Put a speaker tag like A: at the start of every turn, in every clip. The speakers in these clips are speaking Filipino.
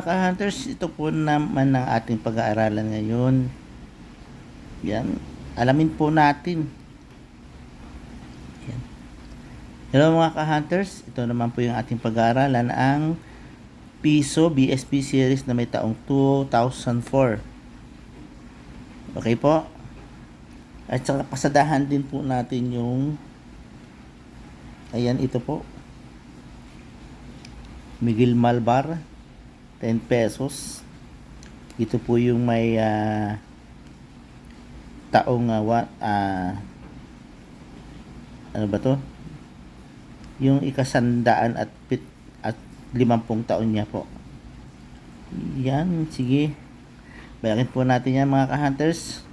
A: mga ka-hunters, ito po naman ang ating pag-aaralan ngayon. Yan. Alamin po natin. Yan. Hello mga ka-hunters, ito naman po yung ating pag-aaralan, ang Piso BSP series na may taong 2004. Okay po? At saka pasadahan din po natin yung, ayan, ito po, Miguel Malvar, 10 pesos. Ito po yung may taong ano ba to? Yung ikasandaan at 50 taon niya po. Yan, sige. Bayakin po natin yan mga ka-hunters.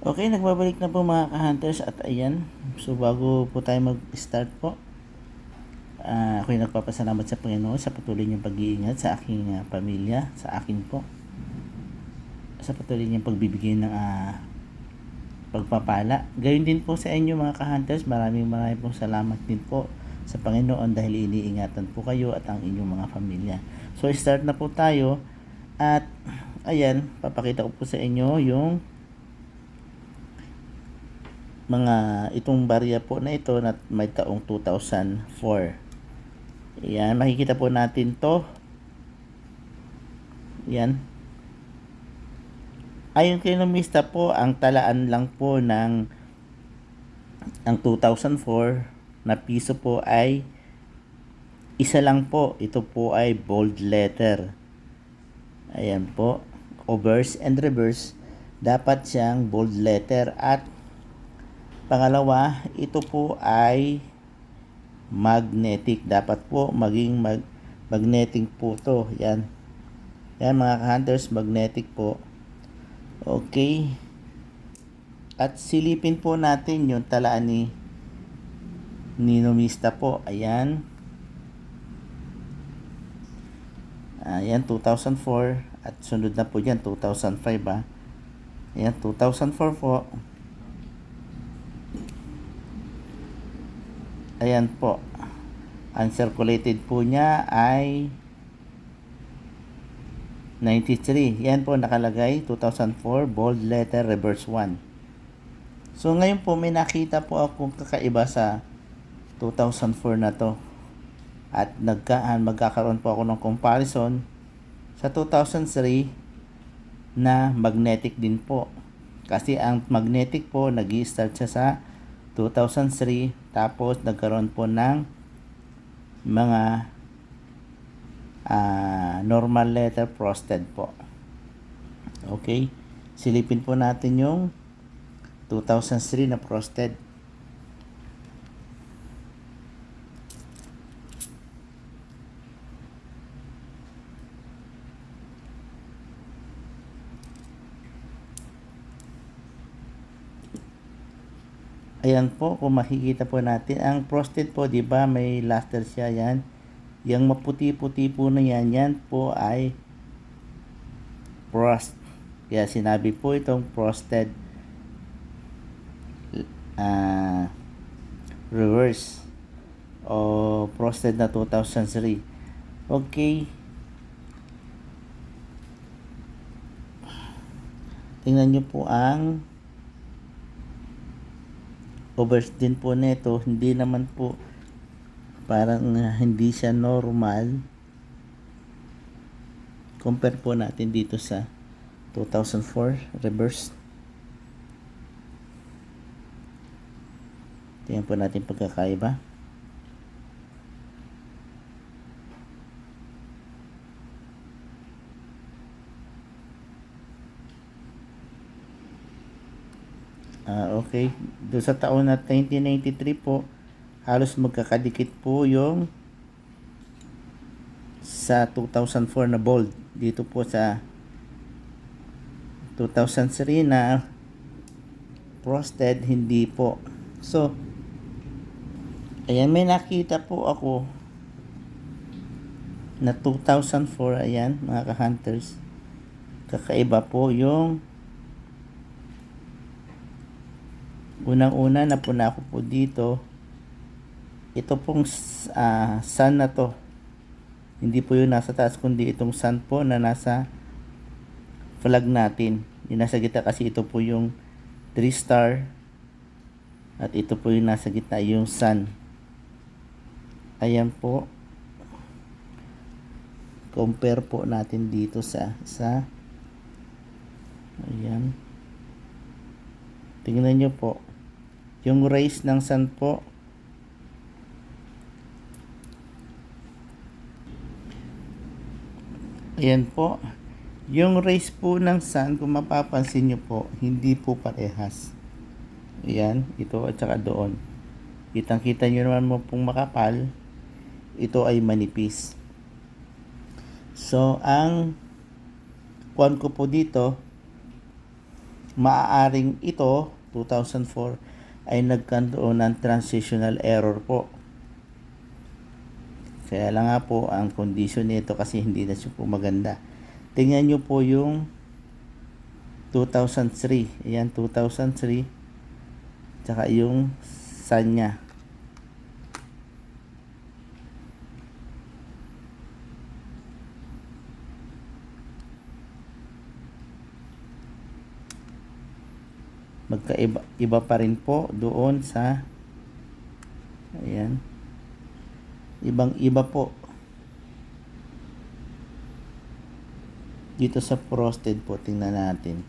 A: Okay, nagbabalik na po mga ka-hunters at ayan. So bago po tayo mag-start po, ako'y nagpapasalamat sa Panginoon sa patuloy niyang pag-iingat sa aking pamilya, sa akin po. Sa patuloy niyang pagbibigay ng pagpapala. Gayon din po sa inyo mga ka-hunters, maraming pong salamat din po sa Panginoon dahil iniingatan po kayo at ang inyong mga pamilya. So start na po tayo at ayan, papakita ko po sa inyo yung mga itong barya po na ito na may taong 2004. Yan, makikita po natin to. Yan. Ayon kay Numista po, ang talaan lang po ng ang 2004 na piso po ay isa lang po. Ito po ay bold letter. Ayan po. Obverse and reverse. Dapat siyang bold letter. At pangalawa, ito po ay magnetic. Dapat po maging magnetic po to. Yan. Yan mga ka-hunters, magnetic po. Okay. At silipin po natin yung talaan ni Numista po. Ayan. Ayan, 2004. At sunod na po dyan, 2005 ba. Ayan, 2004 po. Ayan po. Uncirculated po niya ay 93. Yan po nakalagay, 2004, bold letter, reverse 1. So ngayon po may nakita po akong kakaiba sa 2004 na to. At magkakaroon po ako ng comparison sa 2003 na magnetic din po. Kasi ang magnetic po, nag-i-start siya sa 2003, tapos nagkaroon po ng mga normal letter frosted po. Okay, silipin po natin yung 2003 na frosted. Ayan po, kung makikita po natin, ang frosted po, di ba, may luster siya yan. Yung maputi-puti po na yan, yan po ay frost. Kaya sinabi po itong frosted reverse o frosted na 2003. Okay. Tingnan nyo po ang overs din po nito, hindi naman po parang hindi siya normal. Compare po natin dito sa 2004 reverse. Tingnan po natin pagkakaiba. Okay, doon sa taon na 1993 po, halos magkakadikit po yung sa 2004 na bold. Dito po sa 2003 na frosted, hindi po. So, Ayan, may nakita po ako na 2004, ayan mga ka-hunters. Kakaiba po yung unang-una na po na ako po dito. Ito pong sun na to. Hindi po yung nasa taas, kundi itong sun po na nasa flag natin. Yung nasa gitna kasi ito po yung 3 star. At ito po yung nasa gitna, yung sun. Ayan po. Compare po natin dito sa ayan. Tingnan nyo po. Yung rays ng sun po. Ayan po. Yung rays po ng sun, kung mapapansin nyo po, hindi po parehas. Ayan, ito at saka doon. Kitang-kita nyo naman mo pong makapal. Ito ay manipis. So, ang kuwan ko po dito, maaaring ito, 2004, ay nagkaroon ng transitional error po. Kaya lang nga po, ang condition nito kasi hindi na siya po maganda. Tingnan nyo po yung 2003. Ayan, 2003. Tsaka yung sun niya. Magkaiba pa rin po doon sa ayan, ibang-iba po dito sa frosted po. Tingnan natin,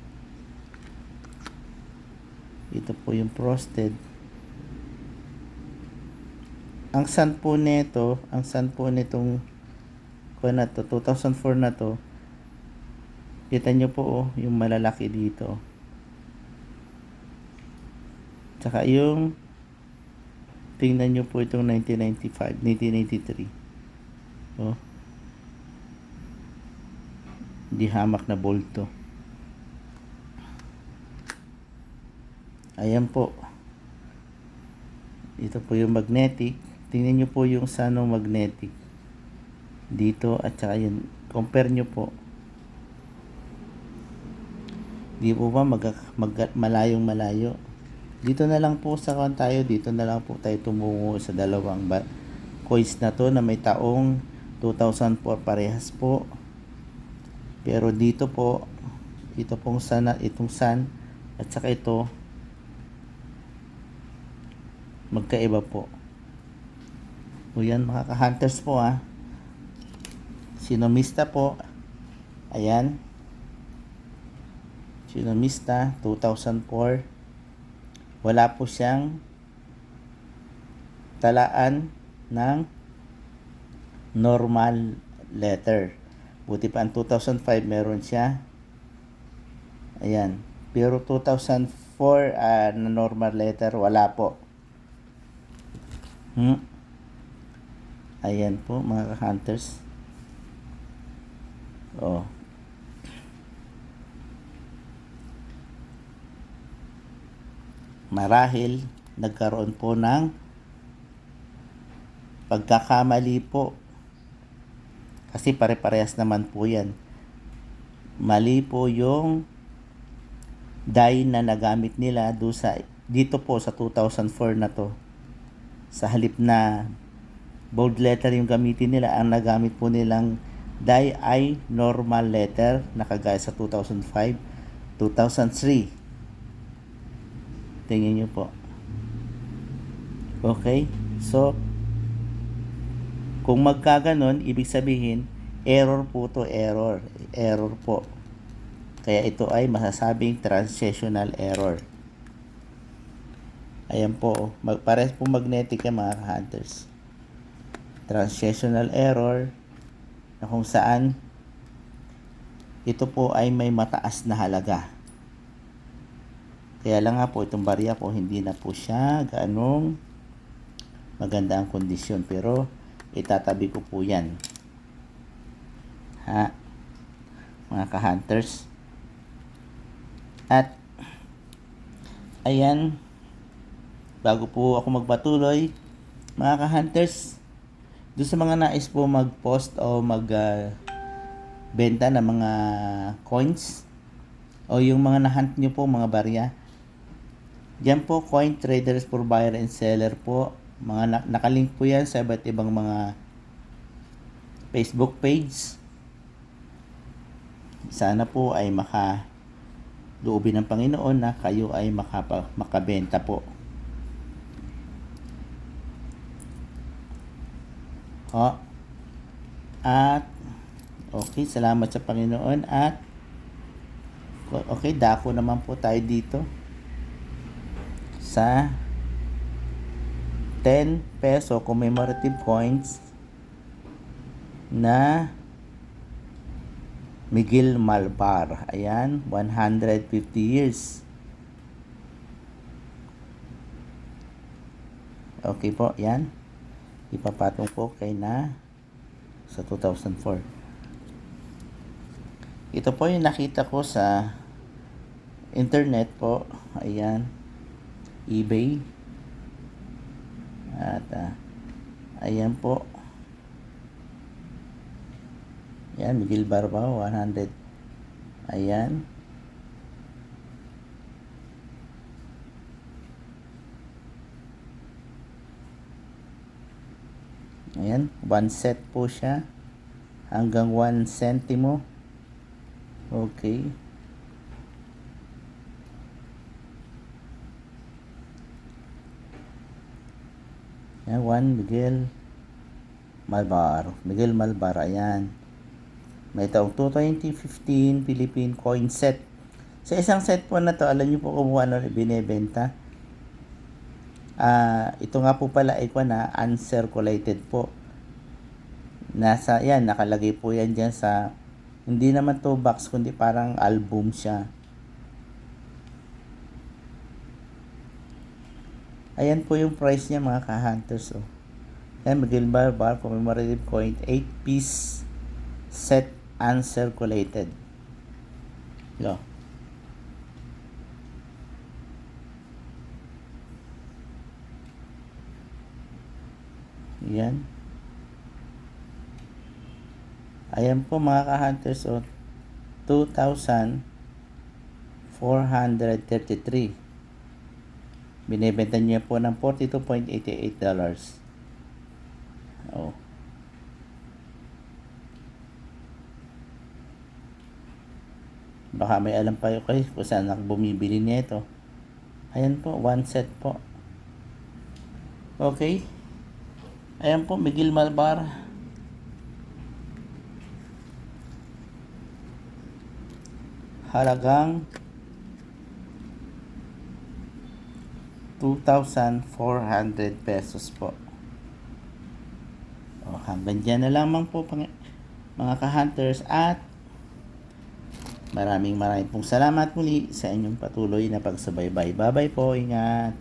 A: ito po yung frosted. Ang sun po nitong kuwan na to, 2004 na to, kita nyo po yung malalaki dito. Tsaka yung tingnan nyo po itong 1995, 1993. Hindi hamak na bolto. Ayan po. Ito po yung magnetic. Tingnan nyo po yung sano magnetic dito at saka yun. Compare nyo po. Di po ba malayong malayo? Dito na lang po sa kan tayo. Dito na lang po tayo tumungo sa dalawang coins na to na may taong 2004 parehas po. Pero dito po, ito pong itong sun at saka ito magkaiba po. O yan mga ka-hunters po Sinomista po. Ayan. Sinomista 2004. Wala po siyang talaan ng normal letter. Buti pa ang 2005 meron siya. Ayan. Pero 2004 na normal letter wala po. Ayan po mga ka-hunters. Marahil nagkaroon po ng pagkakamali po. Kasi pare-parehas naman po yan. Mali po yung dye na nagamit nila dito po sa 2004 na to. Sa halip na bold letter yung gamitin nila, ang nagamit po nilang dye ay normal letter na kagaya sa 2005, 2003. Tingnan nyo po. Okay? So, kung magkaganon, ibig sabihin, error po to, error. Error po. Kaya ito ay masasabing transitional error. Ayan po. Pares po magnetic yan mga hunters. Transitional error na kung saan ito po ay may mataas na halaga. Kaya lang nga po itong barya po hindi na po siya gaanong maganda ang kondisyon, pero itatabi ko po yan mga ka-hunters. At ayan, bago po ako magpatuloy, Mga ka-hunters, doon sa mga nais po mag-post o benta ng mga coins o yung mga na-hunt nyo po, mga barya. Diyan po, Coin Traders for Buyer and Seller po. Nakalink po yan sa iba't ibang mga Facebook page. Sana po ay makaluobin ng Panginoon na kayo ay makabenta po. At okay, salamat sa Panginoon. At okay, dako naman po tayo dito sa 10 peso commemorative coins na Miguel Malvar. Ayan, 150 years. Okay po, yan. Ipapatong po kay na sa 2004. Ito po yung nakita ko sa internet po. Ayan, eBay. At ayan po. Ayan, Miguel Barbao, 100. Ayan. Ayan, 1 set po siya. Hanggang 1 centimo. Okay. Ayan, 1 Miguel Malvar. Miguel Malvar, ayan. May taong 2015 Philippine coin set. Sa isang set po na to, alam niyo po kung ano binebenta. Ito nga po pala ay uncirculated po. Nakalagay po yan dyan sa, hindi naman to box, kundi parang album siya. Ayan po yung price niya, mga ka-hunters. Ayan, Miguel Barbar commemorative coin, 8-piece set uncirculated. Yan. Ayan po, mga ka-hunters, 2,433. Binebenta niya po ng $42.88. Baka may alam pa kayo kung saan bumibili niya ito. Ayan po, 1 set po. Okay. Ayan po, Miguel Malvar. Halagang 2,400 pesos po. Hanggang dyan na lamang po, mga ka-hunters, at maraming pong salamat muli sa inyong patuloy na pagsubaybay. Bye-bye po, ingat.